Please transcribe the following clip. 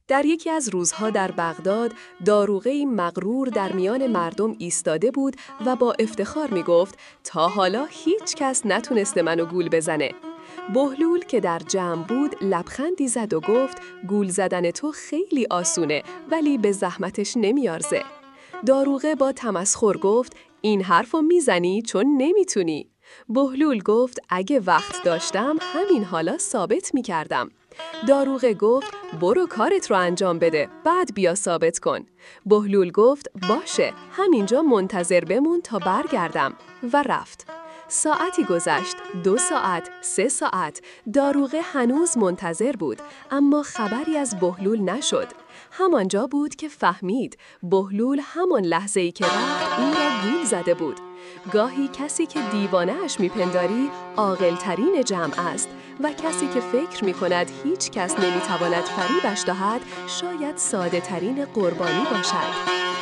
در یکی از روزها در بغداد، داروغه‌ای مغرور در میان مردم ایستاده بود و با افتخار می گفت تا حالا هیچ کس نتونسته منو گول بزنه. بهلول که در جمع بود لبخندی زد و گفت گول زدن تو خیلی آسونه ولی به زحمتش نمیارزه. داروغه با تمسخر گفت این حرفو میزنی چون نمیتونی. بهلول گفت اگه وقت داشتم همین حالا ثابت میکردم. داروغه گفت برو کارت رو انجام بده بعد بیا ثابت کن. بهلول گفت باشه همینجا منتظر بمون تا برگردم و رفت. ساعتی گذشت، 2 ساعت، 3 ساعت، داروغه هنوز منتظر بود اما خبری از بهلول نشد. همانجا بود که فهمید بهلول همان لحظه‌ای که رفت او را گول زده بود. گاهی کسی که دیوانه اش میپنداری عاقل‌ترین جمع است و کسی که فکر میکند هیچ کس نمیتواند فریبش دهد شاید ساده ترین قربانی باشد.